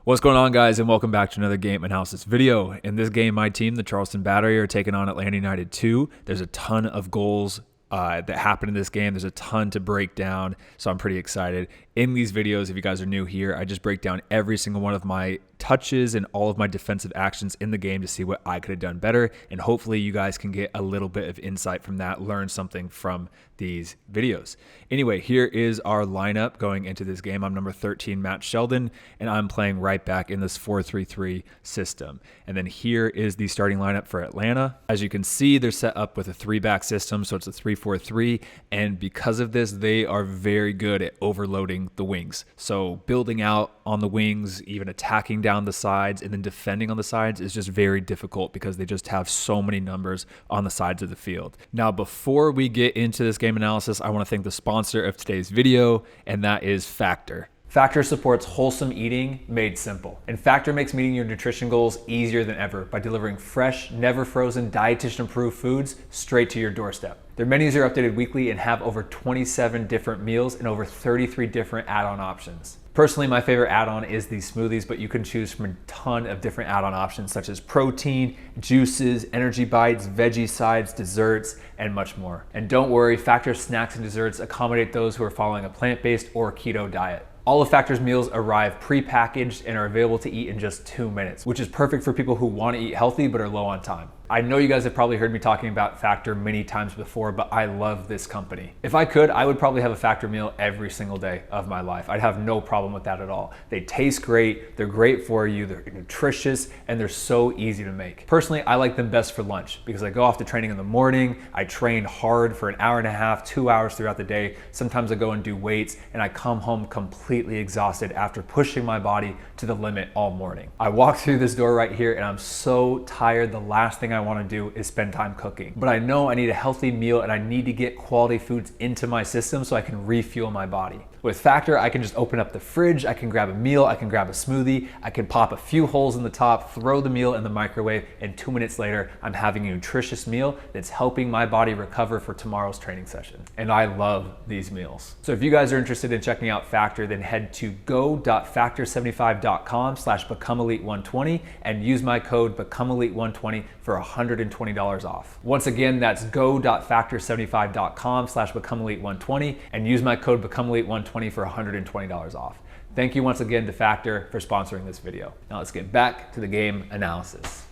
What's going on, guys, and welcome back to another game analysis video. In this game, my team, the Charleston Battery, are taking on Atlanta United 2. There's a ton of goals that happen in this game. There's a ton to break down, so I'm pretty excited. In these videos, if you guys are new here, I just break down every single one of my touches and all of my defensive actions in the game to see what I could have done better, and hopefully you guys can get a little bit of insight from that, learn something from these videos. Anyway, here is our lineup going into this game. I'm number 13, Matt Sheldon, and I'm playing right back in this 4-3-3 system. And then here is the starting lineup for Atlanta. As you can see, they're set up with a 3-back system, so it's a 3-4-3, and because of this, they are very good at overloading the wings. So building out on the wings, even attacking down the sides, and then defending on the sides is just very difficult because they just have so many numbers on the sides of the field. Now, before we get into this game analysis, I want to thank the sponsor of today's video, and that is Factor. Factor supports wholesome eating made simple. And Factor makes meeting your nutrition goals easier than ever by delivering fresh, never frozen, dietitian approved foods straight to your doorstep. Their menus are updated weekly and have over 27 different meals and over 33 different add-on options. Personally, my favorite add-on is these smoothies, but you can choose from a ton of different add-on options such as protein, juices, energy bites, veggie sides, desserts, and much more. And don't worry, Factor snacks and desserts accommodate those who are following a plant-based or keto diet. All of Factor's meals arrive pre-packaged and are available to eat in just 2 minutes, which is perfect for people who want to eat healthy but are low on time. I know you guys have probably heard me talking about Factor many times before, but I love this company. If I could, I would probably have a Factor meal every single day of my life. I'd have no problem with that at all. They taste great, they're great for you, they're nutritious, and they're so easy to make. Personally, I like them best for lunch because I go off to training in the morning, I train hard for an hour and a half, 2 hours throughout the day. Sometimes I go and do weights, and I come home completely exhausted after pushing my body to the limit all morning. I walk through this door right here, and I'm so tired. The last thing I want to do is spend time cooking. But I know I need a healthy meal and I need to get quality foods into my system so I can refuel my body. With Factor, I can just open up the fridge, I can grab a meal, I can grab a smoothie, I can pop a few holes in the top, throw the meal in the microwave, and 2 minutes later, I'm having a nutritious meal that's helping my body recover for tomorrow's training session. And I love these meals. So if you guys are interested in checking out Factor, then head to go.factor75.com/becomeelite120 and use my code becomeelite120 for $120 off. Once again, that's go.factor75.com/becomeelite120 and use my code becomeelite120 for $120 off. Thank you once again to Factor for sponsoring this video. Now let's get back to the game analysis.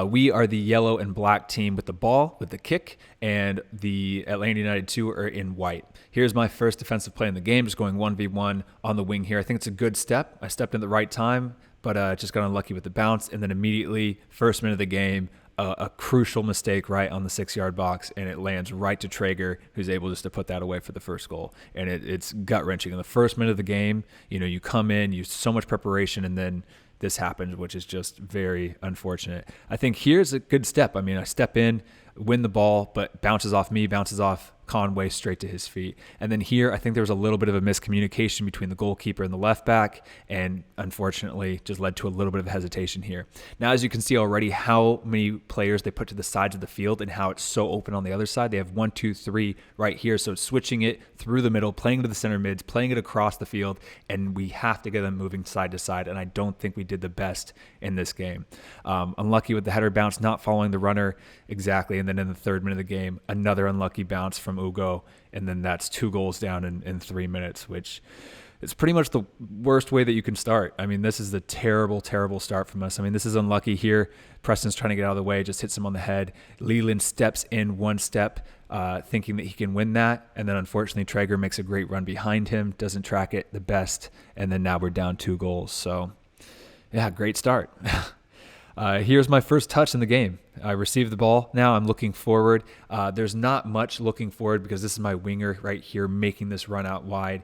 We are the yellow and black team with the ball, with the kick, and the Atlanta United 2 are in white. Here's my first defensive play in the game, just going 1v1 on the wing here. I think it's a good step. I stepped in at the right time, but just got unlucky with the bounce, and then immediately, first minute of the game, a crucial mistake right on the 6-yard box, and it lands right to Traeger, who's able just to put that away for the first goal. And it's gut-wrenching. In the first minute of the game, you come in, you so much preparation, and then this happens, which is just very unfortunate. I think here's a good step. I mean, I step in, win the ball, but bounces off me, bounces off Conway straight to his feet. And then here, I think there was a little bit of a miscommunication between the goalkeeper and the left back, and unfortunately just led to a little bit of hesitation here. Now, as you can see already, how many players they put to the sides of the field and how it's so open on the other side. They have 1, 2, 3 right here. So it's switching it through the middle, playing to the center mids, playing it across the field, and we have to get them moving side to side. And I don't think we did the best in this game. Unlucky with the header bounce, not following the runner exactly. And then in the third minute of the game, another unlucky bounce from Ugo, and then that's 2 goals down in 3 minutes, which is pretty much the worst way that you can start. I mean, this is the terrible, terrible start from us. I mean, this is unlucky here. Preston's trying to get out of the way, just hits him on the head. Leland steps in one step, thinking that he can win that, and then unfortunately Traeger makes a great run behind him, doesn't track it the best, and then now we're down 2 goals. So yeah, great start. Here's my first touch in the game. I received the ball. Now I'm looking forward. There's not much looking forward because this is my winger right here making this run out wide.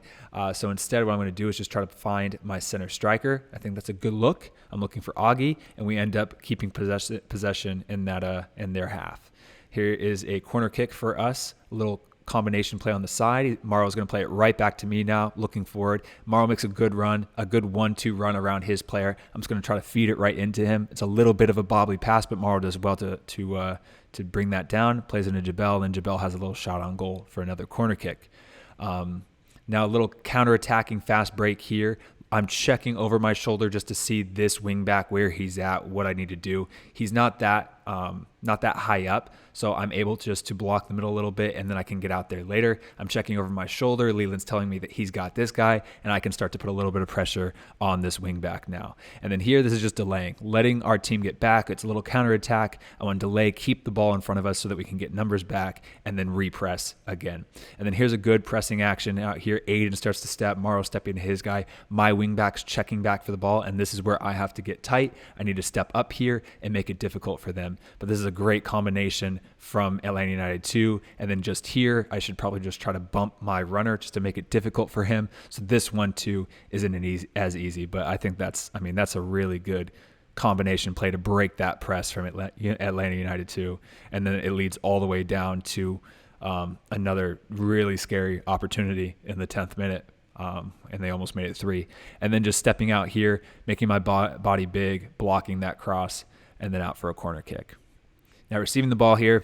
So instead, what I'm going to do is just try to find my center striker. I think that's a good look. I'm looking for Augie, and we end up keeping possession in their half. Here is a corner kick for us. A little combination play on the side. Maro's going to play it right back to me now, looking forward. Maro makes a good run, a good 1-2 run around his player. I'm just going to try to feed it right into him. It's a little bit of a bobbly pass, but Maro does well to bring that down, plays into Jabel, and Jabel has a little shot on goal for another corner kick. Now a little counter-attacking fast break here. I'm checking over my shoulder just to see this wing back, where he's at, what I need to do. He's not that high up, so I'm able just to block the middle a little bit, and then I can get out there later. I'm checking over my shoulder. Leland's telling me that he's got this guy, and I can start to put a little bit of pressure on this wing back now. And then here, this is just delaying, letting our team get back. It's a little counterattack. I want to delay, keep the ball in front of us so that we can get numbers back, and then repress again. And then here's a good pressing action out here. Aiden starts to step, Morrow stepping to his guy. My wing back's checking back for the ball, and this is where I have to get tight. I need to step up here and make it difficult for them. But this is a great combination from Atlanta United 2. And then just here, I should probably just try to bump my runner just to make it difficult for him. So this 1-2 isn't as easy, but I think that's a really good combination play to break that press from Atlanta United 2. And then it leads all the way down to another really scary opportunity in the 10th minute. And they almost made it 3. And then just stepping out here, making my body big, blocking that cross, and then out for a corner kick. Now receiving the ball here,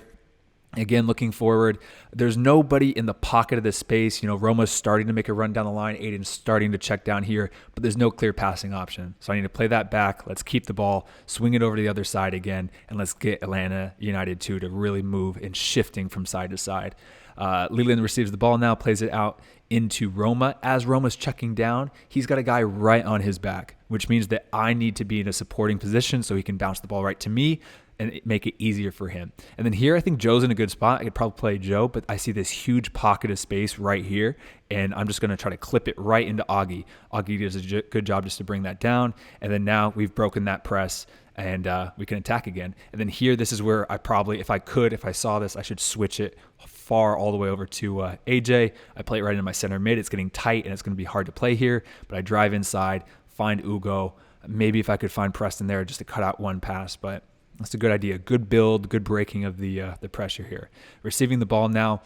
again, looking forward. There's nobody in the pocket of this space. Roma's starting to make a run down the line. Aiden's starting to check down here, but there's no clear passing option. So I need to play that back. Let's keep the ball, swing it over to the other side again, and let's get Atlanta United 2 to really move and shifting from side to side. Leland receives the ball now, plays it out into Roma. As Roma's checking down, he's got a guy right on his back, which means that I need to be in a supporting position so he can bounce the ball right to me and make it easier for him. And then here, I think Joe's in a good spot. I could probably play Joe, but I see this huge pocket of space right here, and I'm just going to try to clip it right into Augie. Augie does a good job just to bring that down, and then now we've broken that press, and we can attack again. And then here, this is where I probably, if I saw this, I should switch it far all the way over to AJ. I play it right into my center mid. It's getting tight, and it's going to be hard to play here, but I drive inside, find Ugo. Maybe if I could find Preston there just to cut out one pass, but that's a good idea. Good build, good breaking of the pressure here. Receiving the ball now,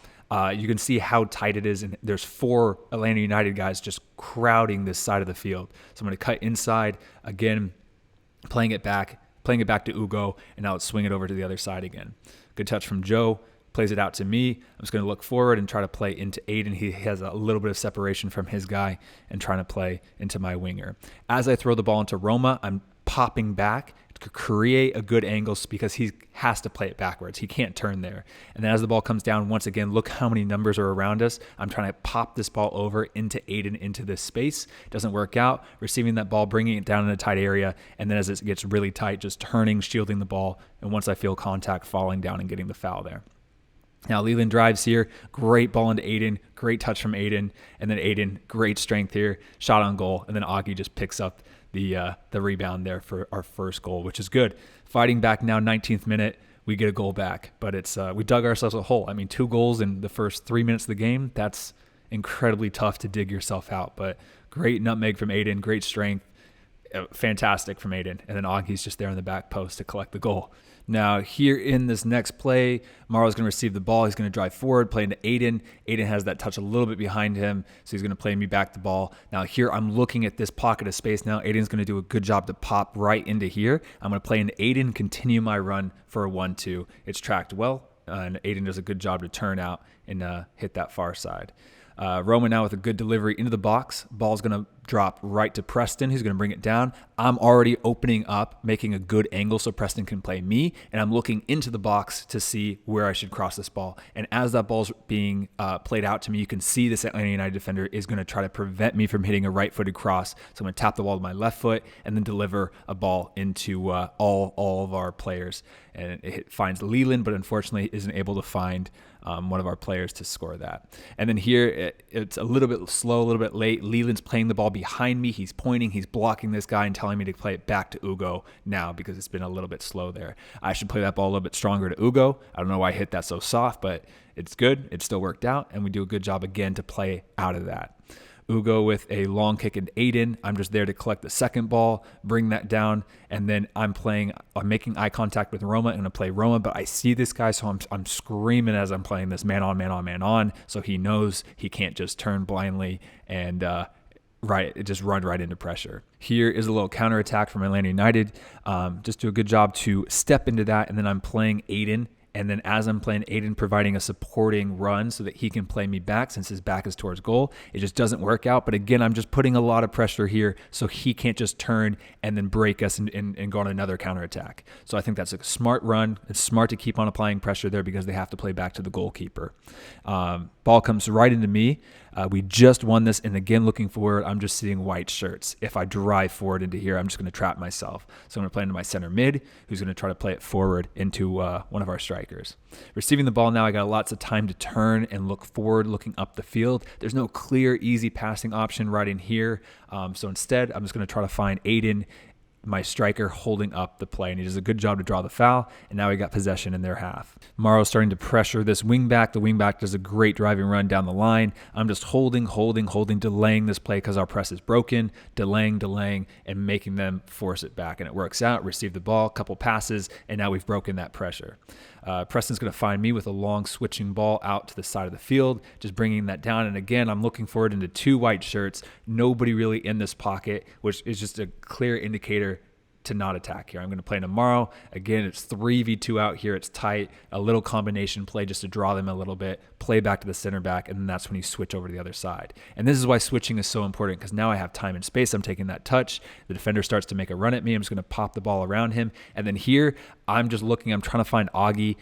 you can see how tight it is, and there's 4 Atlanta United guys just crowding this side of the field. So I'm going to cut inside again, playing it back to Ugo, and now let's swing it over to the other side again. Good touch from Joe. Plays it out to me. I'm just going to look forward and try to play into Aiden. He has a little bit of separation from his guy and trying to play into my winger. As I throw the ball into Roma, I'm popping back to create a good angle because he has to play it backwards. He can't turn there. And then as the ball comes down, once again, look how many numbers are around us. I'm trying to pop this ball over into Aiden into this space. Doesn't work out. Receiving that ball, bringing it down in a tight area, and then as it gets really tight, just turning, shielding the ball, and once I feel contact, falling down and getting the foul there. Now Leland drives here, great ball into Aiden, great touch from Aiden, and then Aiden, great strength here, shot on goal, and then Augie just picks up the rebound there for our first goal, which is good. Fighting back now, 19th minute, we get a goal back, but it's we dug ourselves a hole. 2 goals in the first 3 minutes of the game, that's incredibly tough to dig yourself out, but great nutmeg from Aiden, great strength, fantastic from Aiden, and then Augie's just there on the back post to collect the goal. Now here in this next play, Morrow's going to receive the ball. He's going to drive forward, play into Aiden. Aiden has that touch a little bit behind him, so he's going to play me back the ball. Now here I'm looking at this pocket of space now. Aiden's going to do a good job to pop right into here. I'm going to play into Aiden, continue my run for a 1-2. It's tracked well, and Aiden does a good job to turn out and hit that far side. Roman now with a good delivery into the box. Ball's going to drop right to Preston, who's going to bring it down. I'm already opening up, making a good angle so Preston can play me, and I'm looking into the box to see where I should cross this ball. And as that ball's being played out to me, you can see this Atlanta United defender is going to try to prevent me from hitting a right-footed cross. So I'm going to tap the ball with my left foot and then deliver a ball into all of our players. And it finds Leland, but unfortunately isn't able to find one of our players to score that. And then here, it's a little bit slow, a little bit late. Leland's playing the ball behind me. He's pointing, he's blocking this guy and telling me to play it back to Ugo now because it's been a little bit slow there. I should play that ball a little bit stronger to Ugo. I don't know why I hit that so soft, but it's good. It still worked out, and we do a good job again to play out of that. Ugo with a long kick into Aiden. I'm just there to collect the second ball, bring that down, and then I'm making eye contact with Roma. I'm going to play Roma, but I see this guy, so I'm screaming as I'm playing this man on, man on, man on, so he knows he can't just turn blindly and just run right into pressure. Here is a little counterattack from Atlanta United. Just do a good job to step into that, and then I'm playing Aiden And then as I'm playing Aiden, providing a supporting run so that he can play me back since his back is towards goal. It just doesn't work out. But again, I'm just putting a lot of pressure here so he can't just turn and then break us and go on another counterattack. So I think that's a smart run. It's smart to keep on applying pressure there because they have to play back to the goalkeeper. Ball comes right into me. We just won this, and again, looking forward, I'm just seeing white shirts. If I drive forward into here, I'm just going to trap myself. So I'm going to play into my center mid, who's going to try to play it forward into one of our strikers. Receiving the ball now, I got lots of time to turn and look forward, looking up the field. There's no clear, easy passing option right in here. So instead, I'm just going to try to find Aiden, my striker, holding up the play, and he does a good job to draw the foul, and now we got possession in their half. Morrow's starting to pressure this wingback. The wingback does a great driving run down the line. I'm just holding, delaying this play because our press is broken, delaying, and making them force it back, and it works out. Receive the ball, couple passes, and now we've broken that pressure. Preston's going to find me with a long switching ball out to the side of the field, just bringing that down. And again, I'm looking forward into two white shirts, nobody really in this pocket, which is just a clear indicator to not attack here. I'm going to play tomorrow. Again, it's 3v2 out here. It's tight. A little combination play just to draw them a little bit, play back to the center back, and then that's when you switch over to the other side. And this is why switching is so important, because now I have time and space. I'm taking that touch. The defender starts to make a run at me. I'm just going to pop the ball around him. And then here, I'm just looking. I'm trying to find Augie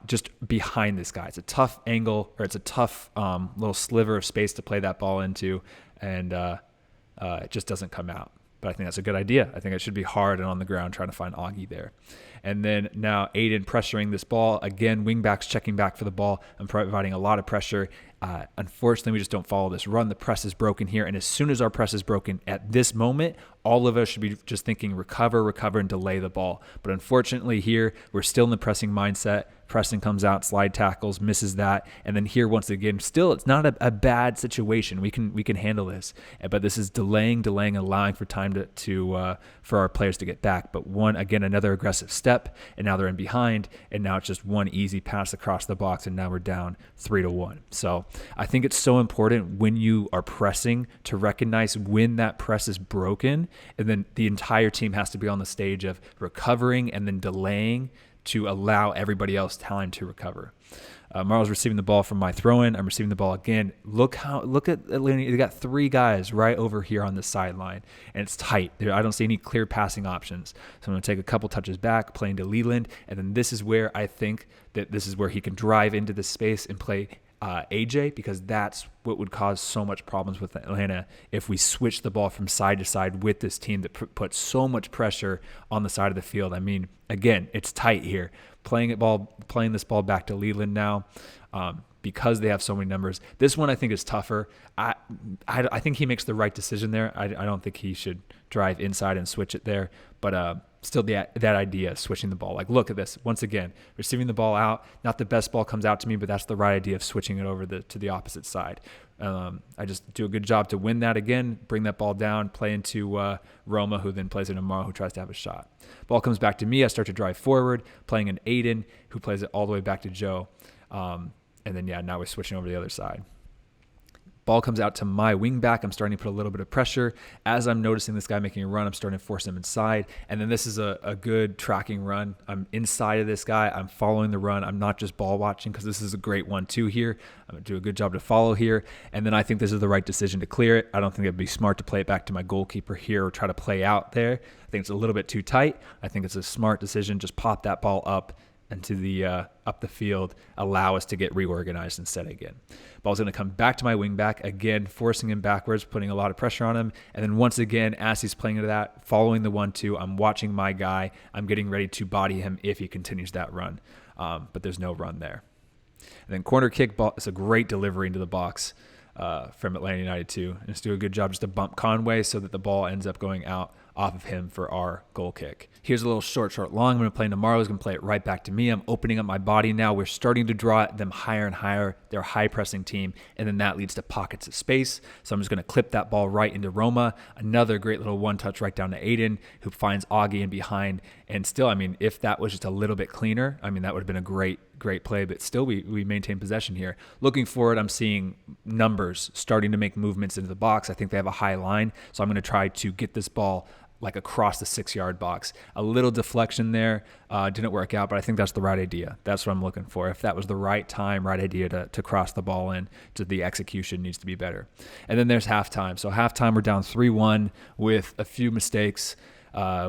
just behind this guy. It's a tough angle, or it's a tough little sliver of space to play that ball into, and it just doesn't come out. But I think that's a good idea. I think it should be hard and on the ground trying to find Augie there. And then now Aiden pressuring this ball. Again, wingbacks checking back for the ball. I'm providing a lot of pressure. Unfortunately, we just don't follow this run. The press is broken here. And as soon as our press is broken at this moment, all of us should be just thinking recover, and delay the ball. But unfortunately here, we're still in the pressing mindset. Preston comes out, slide tackles, misses that. And then here, once again, still, it's not a bad situation. We can handle this. But this is delaying, allowing for time for our players to get back. But another aggressive step, and now they're in behind, and now it's just one easy pass across the box, and now we're down 3-1. So I think it's so important when you are pressing to recognize when that press is broken, and then the entire team has to be on the stage of recovering and then delaying to allow everybody else time to recover. Marlo's receiving the ball from my throw-in. I'm receiving the ball again. Look at Atlanta. They got three guys right over here on the sideline, and it's tight. I don't see any clear passing options. So I'm going to take a couple touches back, playing to Leland, and then this is where I think that this is where he can drive into the space and play AJ, because that's what would cause so much problems with Atlanta if we switch the ball from side to side with this team that puts so much pressure on the side of the field. I mean, again, it's tight here. Playing this ball back to Leland now, because they have so many numbers. This one I think is tougher. I think he makes the right decision there. I don't think he should drive inside and switch it there, but still that idea of switching the ball. Like, look at this. Once again, receiving the ball out, not the best ball comes out to me, but that's the right idea of switching it over to the opposite side. I just do a good job to win that again, bring that ball down, play into Roma, who then plays into Morrow, who tries to have a shot. Ball comes back to me. I start to drive forward, playing in Aiden, who plays it all the way back to Joe. And then, now we're switching over to the other side. Ball comes out to my wing back. I'm starting to put a little bit of pressure. As I'm noticing this guy making a run, I'm starting to force him inside. And then this is a good tracking run. I'm inside of this guy. I'm following the run. I'm not just ball watching, because this is a great 1-2 here. I'm going to do a good job to follow here. And then I think this is the right decision to clear it. I don't think it'd be smart to play it back to my goalkeeper here or try to play out there. I think it's a little bit too tight. I think it's a smart decision. Just pop that ball up into the up the field, allow us to get reorganized instead again. Ball's going to come back to my wing back, again, forcing him backwards, putting a lot of pressure on him. And then once again, as he's playing into that, following the 1-2, I'm watching my guy. I'm getting ready to body him if he continues that run. But there's no run there. And then corner kick ball. It's a great delivery into the box from Atlanta United 2. And just do a good job just to bump Conway so that the ball ends up going out off of him for our goal kick. Here's a little short, long. I'm going to play tomorrow. He's going to play it right back to me. I'm opening up my body now. We're starting to draw them higher and higher. They're a high-pressing team, and then that leads to pockets of space. So I'm just going to clip that ball right into Roma. Another great little one-touch right down to Aiden, who finds Augie in behind. And still, I mean, if that was just a little bit cleaner, I mean, that would have been a great play, but still we maintain possession here. Looking forward, I'm seeing numbers starting to make movements into the box. I think they have a high line, so I'm going to try to get this ball like across the 6-yard box. A little deflection there didn't work out, but I think that's the right idea. That's what I'm looking for. If that was the right time, right idea to cross the ball in, the execution needs to be better. And then there's halftime. So halftime, we're down 3-1 with a few mistakes,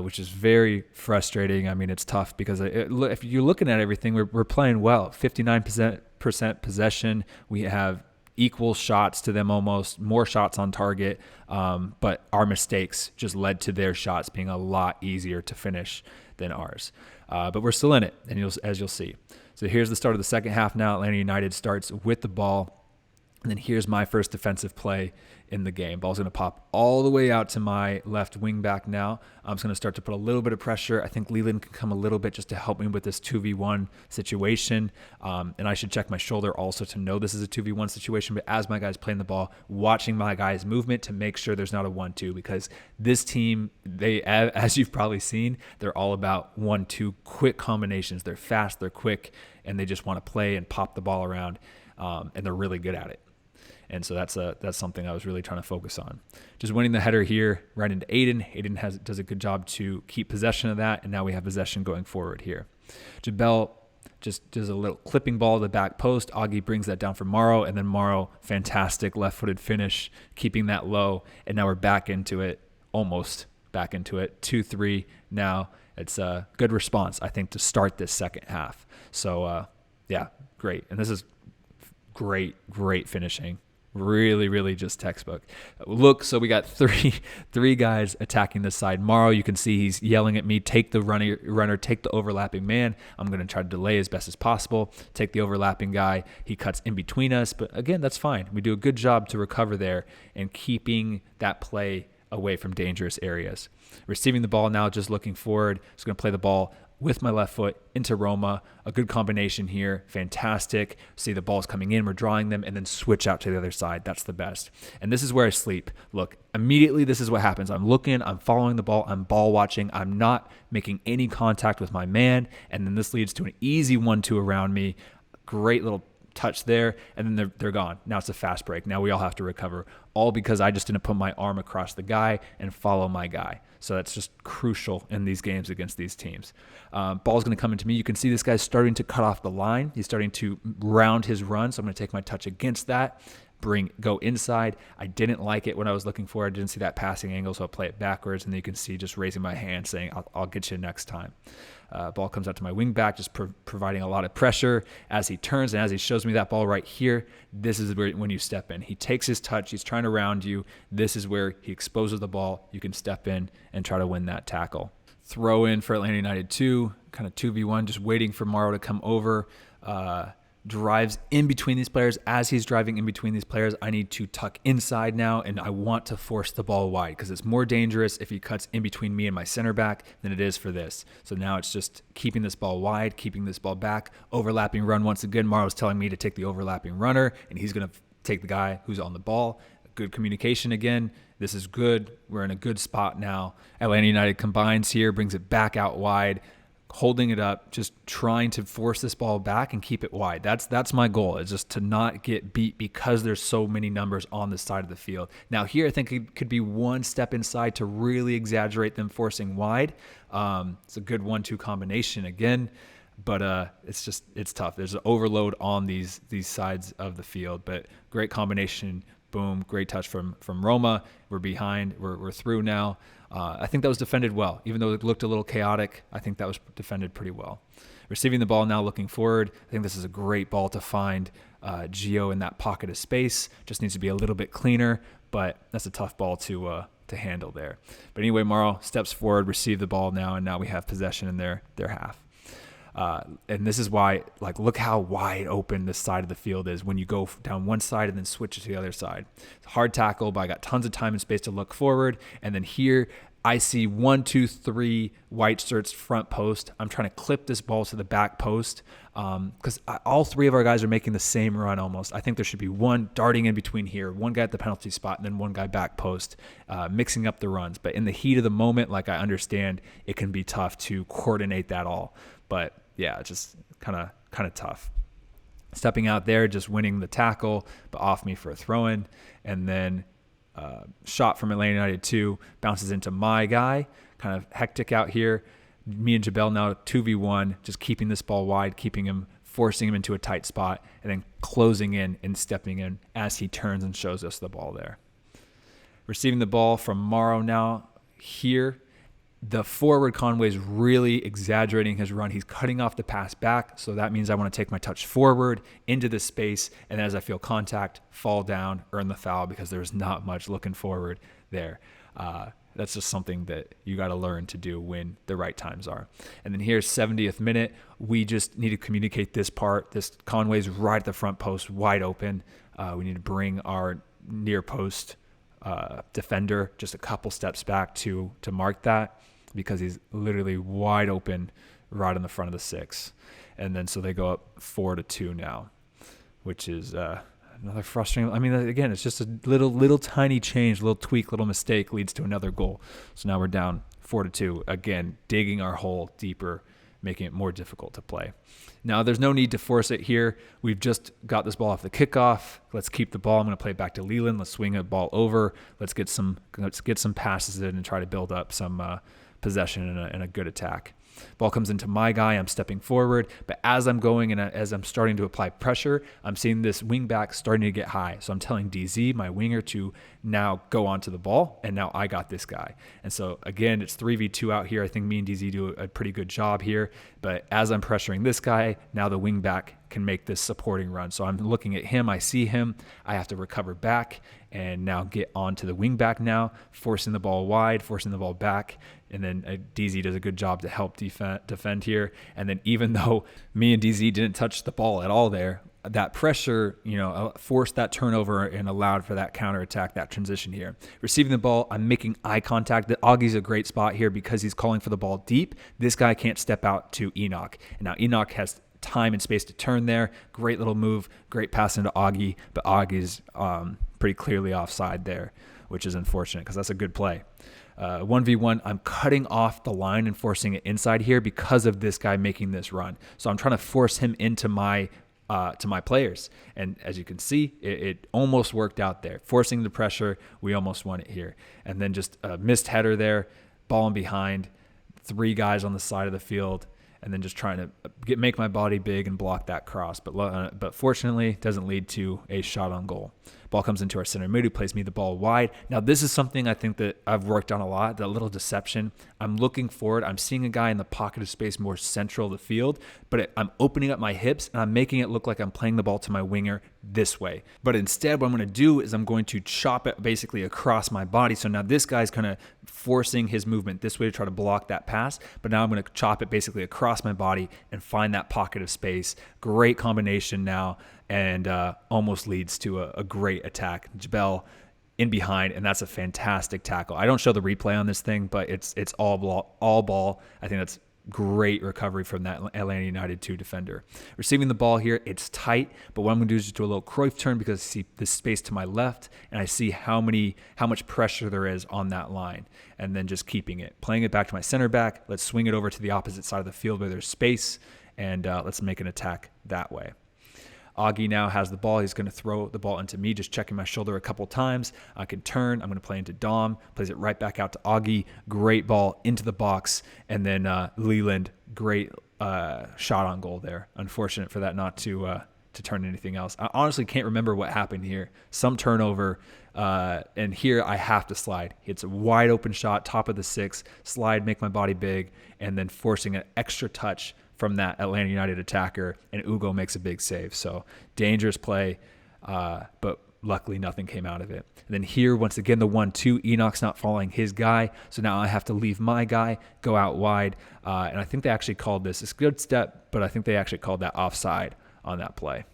which is very frustrating. I mean, it's tough because if you're looking at everything, we're playing well. 59% possession. We have equal shots to them, almost more shots on target, but our mistakes just led to their shots being a lot easier to finish than ours. But we're still in it, and as you'll see. So here's the start of the second half now. Atlanta United starts with the ball, and then here's my first defensive play in the game. Ball's going to pop all the way out to my left wing back now. I'm just going to start to put a little bit of pressure. I think Leland can come a little bit just to help me with this 2v1 situation. And I should check my shoulder also to know this is a 2v1 situation. But as my guy's playing the ball, watching my guy's movement to make sure there's not a 1-2, because this team, they, as you've probably seen, they're all about 1-2 quick combinations. They're fast, they're quick, and they just want to play and pop the ball around. And they're really good at it. And so that's something I was really trying to focus on. Just winning the header here right into Aiden. Aiden does a good job to keep possession of that, and now we have possession going forward here. Jabel just does a little clipping ball to the back post. Augie brings that down for Morrow, and then Morrow, fantastic left-footed finish, keeping that low, and now we're back into it, almost back into it. 2-3 now. It's a good response, I think, to start this second half. So, yeah, great. And this is great finishing. Really, really just textbook. Look, so we got three guys attacking this side. Morrow, you can see he's yelling at me, take the runner, take the overlapping man. I'm going to try to delay as best as possible, take the overlapping guy. He cuts in between us, but again, that's fine. We do a good job to recover there and keeping that play away from dangerous areas. Receiving the ball now, just looking forward. Just going to play the ball with my left foot into Roma. A good combination here. Fantastic. See the ball's coming in. We're drawing them and then switch out to the other side. That's the best. And this is where I sleep. Look, immediately this is what happens. I'm looking, I'm following the ball, I'm ball watching. I'm not making any contact with my man. And then this leads to an easy 1-2 around me. Great little touch there, and then they're gone. Now it's a fast break. Now we all have to recover, all because I just didn't put my arm across the guy and follow my guy. So that's just crucial in these games against these teams. Ball's going to come into me. You can see this guy's starting to cut off the line. He's starting to round his run, so I'm going to take my touch against that, go inside. I didn't like it when I was looking for it. I didn't see that passing angle, so I'll play it backwards, and then you can see just raising my hand saying, I'll get you next time. Ball comes out to my wing back, just providing a lot of pressure as he turns and as he shows me that ball right here. This is where when you step in. He takes his touch. He's trying to round you. This is where he exposes the ball. You can step in and try to win that tackle. Throw in for Atlanta United 2, kind of 2v1, just waiting for Morrow to come over. Drives in between these players. As he's driving in between these players, I need to tuck inside now, and I want to force the ball wide because it's more dangerous if he cuts in between me and my center back than it is for this. So now it's just keeping this ball wide, keeping this ball back, overlapping run once again. Morrow's telling me to take the overlapping runner, and he's going to take the guy who's on the ball. Good communication again. This is good. We're in a good spot now. Atlanta United combines here, brings it back out wide, holding it up, just trying to force this ball back and keep it wide. That's my goal, is just to not get beat because there's so many numbers on this side of the field. Now here, I think it could be one step inside to really exaggerate them forcing wide. It's a good 1-2 combination again, but it's tough. There's an overload on these sides of the field, but great combination. Boom, great touch from Roma. We're behind. We're through now. I think that was defended well. Even though it looked a little chaotic, I think that was defended pretty well. Receiving the ball now, looking forward. I think this is a great ball to find Gio in that pocket of space. Just needs to be a little bit cleaner, but that's a tough ball to handle there. But anyway, Morrow steps forward, receive the ball now, and now we have possession in their half. And this is why, look how wide open this side of the field is when you go down one side and then switch it to the other side. It's a hard tackle, but I got tons of time and space to look forward. And then here I see 1, 2, 3 white shirts front post. I'm trying to clip this ball to the back post because all three of our guys are making the same run almost. I think there should be one darting in between here, one guy at the penalty spot, and then one guy back post, mixing up the runs. But in the heat of the moment, I understand it can be tough to coordinate that all. But yeah, just kind of tough. Stepping out there, just winning the tackle, but off me for a throw-in. And then shot from Atlanta United 2, bounces into my guy. kind of hectic out here. Me and Jabel now 2v1, just keeping this ball wide, keeping him, forcing him into a tight spot, and then closing in and stepping in as he turns and shows us the ball there. Receiving the ball from Morrow now here. The forward Conway's really exaggerating his run. He's cutting off the pass back, so that means I want to take my touch forward into the space, and as I feel contact, fall down, earn the foul, because there's not much looking forward there. That's just something that you got to learn to do when the right times are. And then here's 70th minute. We just need to communicate this part. This Conway's right at the front post, wide open. We need to bring our near post defender just a couple steps back to mark that, because he's literally wide open right in the front of the 6. And then so they go up 4-2 now, which is another frustrating. I mean, again, it's just a little tiny change, little tweak, little mistake leads to another goal. So now we're down 4-2, again, digging our hole deeper, making it more difficult to play. Now, there's no need to force it here. We've just got this ball off the kickoff. Let's keep the ball. I'm going to play it back to Leland. Let's swing a ball over. Let's get some passes in and try to build up some possession and a good attack. Ball comes into my guy. I'm stepping forward, but as I'm going and as I'm starting to apply pressure, I'm seeing this wing back starting to get high. So I'm telling DZ, my winger, to now go onto the ball, and now I got this guy. And so again, it's 3v2 out here. I think me and DZ do a pretty good job here, but as I'm pressuring this guy, now the wing back can make this supporting run. So I'm looking at him, I see him, I have to recover back and now get onto the wing back now, forcing the ball wide, forcing the ball back. And then DZ does a good job to help defend here. And then even though me and DZ didn't touch the ball at all there, that pressure, forced that turnover and allowed for that counterattack, that transition here. Receiving the ball, I'm making eye contact. The Augie's a great spot here because he's calling for the ball deep. This guy can't step out to Enoch. And now Enoch has time and space to turn there. Great little move, great pass into Augie, but Augie's pretty clearly offside there, which is unfortunate because that's a good play. 1v1, I'm cutting off the line and forcing it inside here because of this guy making this run. So I'm trying to force him into my players. And as you can see, it almost worked out there. Forcing the pressure, we almost won it here. And then just a missed header there, ball in behind, 3 guys on the side of the field, and then just trying to make my body big and block that cross. But fortunately, it doesn't lead to a shot on goal. Ball comes into our center mid, who plays me the ball wide. Now, this is something I think that I've worked on a lot, that little deception. I'm looking forward. I'm seeing a guy in the pocket of space more central of the field, but I'm opening up my hips, and I'm making it look like I'm playing the ball to my winger this way. But instead, what I'm going to do is I'm going to chop it basically across my body. So now this guy's kind of forcing his movement this way to try to block that pass, but now I'm going to chop it basically across my body and find that pocket of space. Great combination now, and almost leads to a great attack. Jabel in behind, and that's a fantastic tackle. I don't show the replay on this thing, but it's all ball. I think that's great recovery from that Atlanta United 2 defender. Receiving the ball here, it's tight, but what I'm going to do is just do a little Cruyff turn because I see this space to my left, and I see how much pressure there is on that line, and then just keeping it. Playing it back to my center back. Let's swing it over to the opposite side of the field where there's space, and let's make an attack that way. Augie now has the ball. He's going to throw the ball into me, just checking my shoulder a couple times. I can turn. I'm going to play into Dom. Plays it right back out to Augie. Great ball into the box. And then Leland, great shot on goal there. Unfortunate for that not to turn anything else. I honestly can't remember what happened here. Some turnover. And here I have to slide. It's a wide open shot, top of the 6. Slide, make my body big, and then forcing an extra touch from that Atlanta United attacker, and Ugo makes a big save. So dangerous play, but luckily nothing came out of it. And then here, once again, the 1-2, Enoch's not following his guy, so now I have to leave my guy, go out wide, and I think they actually called this. It's a good step, but I think they actually called that offside on that play.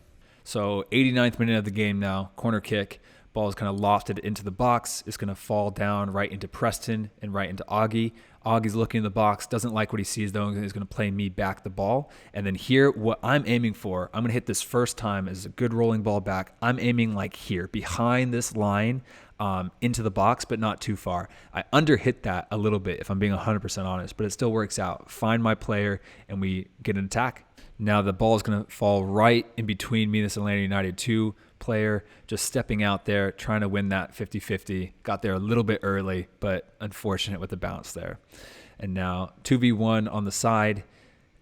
So 89th minute of the game now, corner kick. Ball is kind of lofted into the box. It's going to fall down right into Preston and right into Augie. Augie's looking in the box, doesn't like what he sees though, and he's going to play me back the ball. And then here, what I'm aiming for, I'm going to hit this first time as a good rolling ball back. I'm aiming like here, behind this line. into the box, but not too far. I underhit that a little bit, if I'm being 100% honest, but it still works out. Find my player, and we get an attack. Now the ball is going to fall right in between me and this Atlanta United 2 player, just stepping out there, trying to win that 50-50. Got there a little bit early, but unfortunate with the bounce there. And now 2v1 on the side.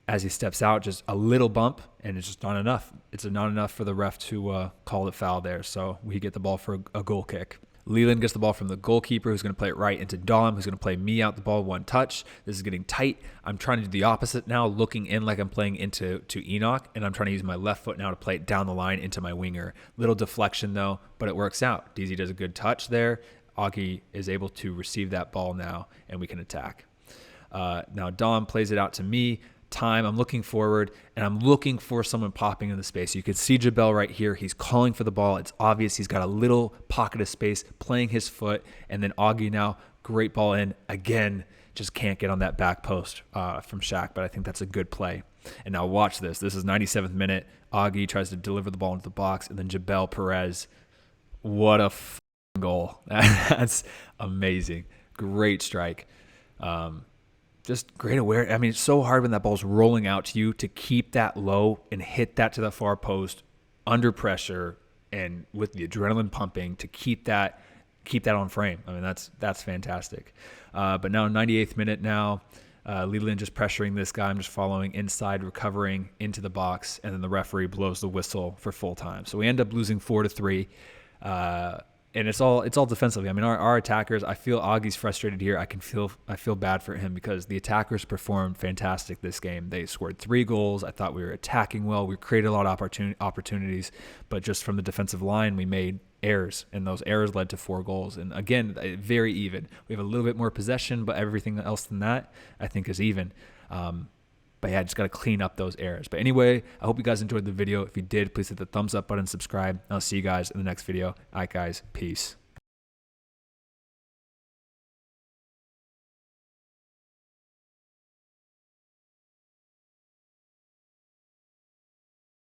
As he steps out, just a little bump, and it's just not enough. It's not enough for the ref to call the foul there, so we get the ball for a goal kick. Leland gets the ball from the goalkeeper, who's going to play it right into Dom, who's going to play me out the ball one touch. This is getting tight. I'm trying to do the opposite now, looking in like I'm playing into Enoch, and I'm trying to use my left foot now to play it down the line into my winger. Little deflection, though, but it works out. DZ does a good touch there. Augie is able to receive that ball now, and we can attack. Now Dom plays it out to me. I'm looking forward, and I'm looking for someone popping in the space. You could see Jabel right here. He's calling for the ball. It's obvious he's got a little pocket of space, playing his foot, and then Augie now, great ball in. Again, just can't get on that back post from Shaq, but I think that's a good play. And now watch this. This is 97th minute. Augie tries to deliver the ball into the box, and then Jabel Perez. What a goal. That's amazing. Great strike. Just great awareness. I mean, it's so hard when that ball's rolling out to you to keep that low and hit that to the far post under pressure and with the adrenaline pumping to keep that on frame. I mean, that's fantastic. But now 98th minute now, Leland just pressuring this guy. I'm just following inside, recovering into the box, and then the referee blows the whistle for full time. So we end up losing 4-3. And it's all defensively. I mean, our attackers, I feel Augie's frustrated here. I feel bad for him because the attackers performed fantastic this game. They scored 3 goals. I thought we were attacking well. We created a lot of opportunities, but just from the defensive line, we made errors, and those errors led to 4 goals. And again, very even. We have a little bit more possession, but everything else than that, I think, is even. But yeah, just got to clean up those errors. But anyway, I hope you guys enjoyed the video. If you did, please hit the thumbs up button, subscribe. I'll see you guys in the next video. All right, guys. Peace.